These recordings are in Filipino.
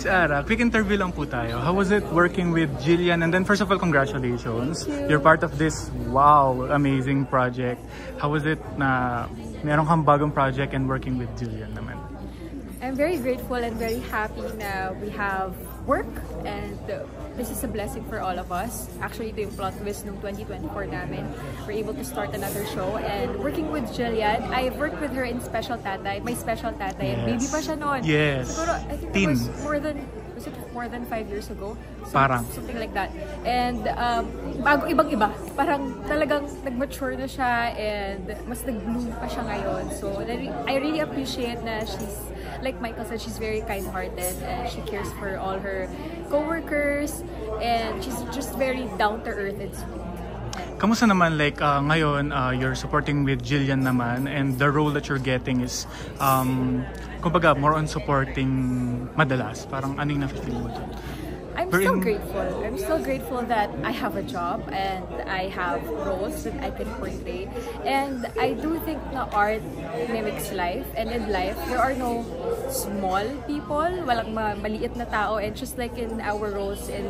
Miss Ara, quick interview lang po tayo. How was it working with Jillian? And then first of all, congratulations. You're part of this, wow, amazing project. How was it na meron kang bagong project and working with Jillian naman? I'm very grateful and very happy na we have work and this is a blessing for all of us. Actually, ito yung plot twist ng 2024 namin. We're able to start another show and working with Jillian, I've worked with her in Special Tatay, My Special Tatay, and baby pa siya noon. Yes. Siguro, I think it was more than 5 years ago? So, parang. Something like that. And bago ibang-iba. Parang talagang nag-mature na siya and mas nag-bloom pa siya ngayon. So I really appreciate na she's, like Michael said, she's very kind-hearted and she cares for all her co-workers and she's just very down-to-earth and sweet. Kamusta naman, like ngayon, you're supporting with Jillian naman and the role that you're getting is kumbaga more on supporting madalas. Parang ano yung na-feel mo doon? I'm still grateful. I'm still grateful that I have a job and I have roles that I can portray. And I do think na art mimics life. And in life, there are no small people. Walang maliit na tao. And just like in our roles in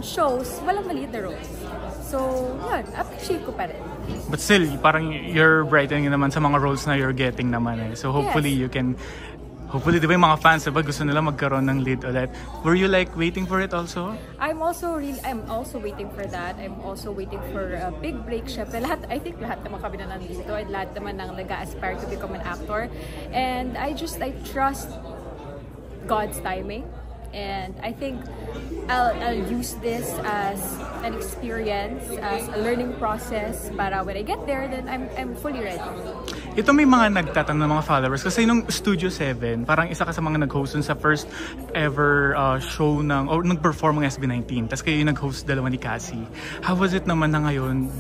shows, walang maliit na roles. So, yun. Appreciate ko pa rin. But still, parang you're brightening naman sa mga roles na you're getting naman eh. So hopefully you can... Hopefully, di ba yung mga fans, diba, gusto nila magkaroon ng lead ulit. Were you like waiting for it also? I'm also waiting for that. I'm also waiting for a big break. Syempre, I think lahat naman kami na nandito at lahat naman nang nag-aspire to become an actor. And I trust God's timing. And I think I'll use this as an experience, as a learning process para when I get there, then I'm fully ready. Ito may mga nagtatanong ng mga followers kasi nung Studio 7, parang isa ka sa mga nag-host sa first ever show ng, or nag-perform ng SB19. Tapos kayo yung nag-host dalawa ni Cassie. How was it naman na ngayon,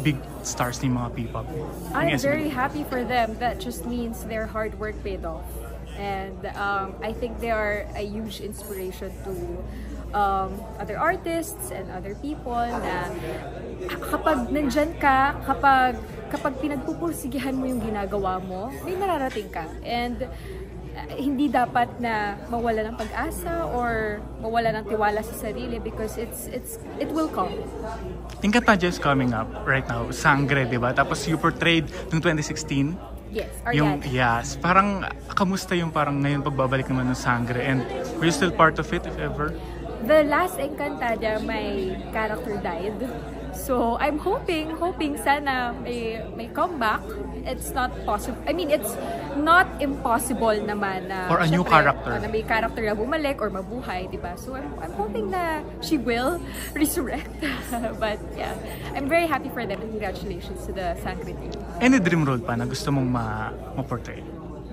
big stars ni mga P-pop? I'm very happy for them. That just means their hard work paid off. And I think they are a huge inspiration to other artists and other people na kapag nandyan ka, kapag pinagpupursigihan mo yung ginagawa mo, may mararating ka. And hindi dapat na mawala ng pag-asa or mawala ng tiwala sa sarili because it will come. Encantadia is coming up right now, Sangre, di ba? Tapos you portrayed noong 2016. Yes, Yes, parang kamusta yung parang ngayon pagbabalik naman ng Sangre and were you still part of it if ever? The last Encantadia, my character died. So I'm hoping sana may comeback. It's not possible. I mean, it's not impossible naman na or a new character. Na may character na bumalik or mabuhay, di ba? So I'm hoping na she will resurrect. But yeah, I'm very happy for them and congratulations to the Sangre team. Any dream role pa na gusto mong ma-portray?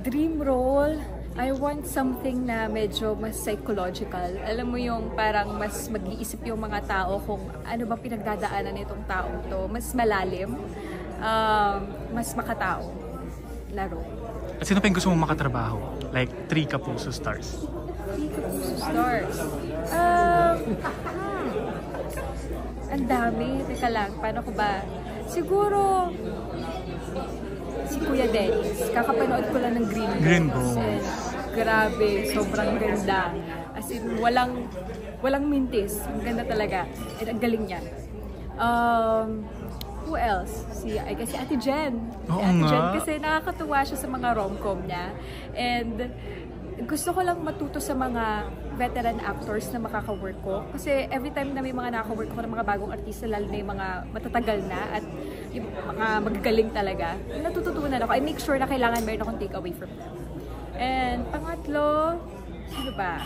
Dream role? I want something na medyo mas psychological. Alam mo yung parang mas mag-iisip yung mga tao kung ano ba pinagdadaanan nitong taong to. Mas malalim, mas makatao. Laro. At sino pa yung gusto mong makatrabaho? Like 3 Kapuso stars? 3 Kapuso stars? Ang dami. Teka lang, paano ko ba? Siguro si Kuya Dennis. Kakapanood ko lang ng Green Bones. And grabe, sobrang ganda. As in, walang mintis. Ang ganda talaga. And ang galing niya. Who else? I guess si Ate Jen. Ate Jen kasi nakakatuwa siya sa mga rom-com niya. And gusto ko lang matuto sa mga veteran actors na makaka-work ko. Kasi every time na may mga nakaka-work ko ng mga bagong artista, lalo na yung mga matatagal na at yung mga magagaling talaga, natututunan ako. I make sure na kailangan meron akong take away from them. And pangatlo, sino ba?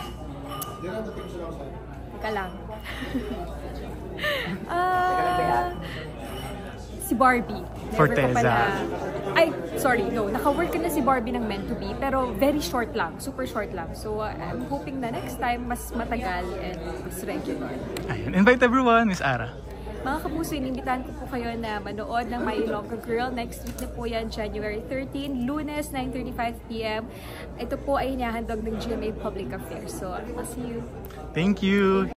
Teka lang. Si Barbie. Forteza. Ay, sorry, no. Naka-work ka na si Barbie ng Meant to Be, pero very short lang. Super short lang. So, I'm hoping na next time, mas matagal and mas regular. Ayun. Invite everyone, Miss Ara. Mga kapuso, inimbitahan ko po kayo na manood ng My Ilonggo Girl. Next week na po yan, January 13, Lunes, 9:35 PM. Ito po ay hinahandog ng GMA Public Affairs. So, I'll see you. Thank you!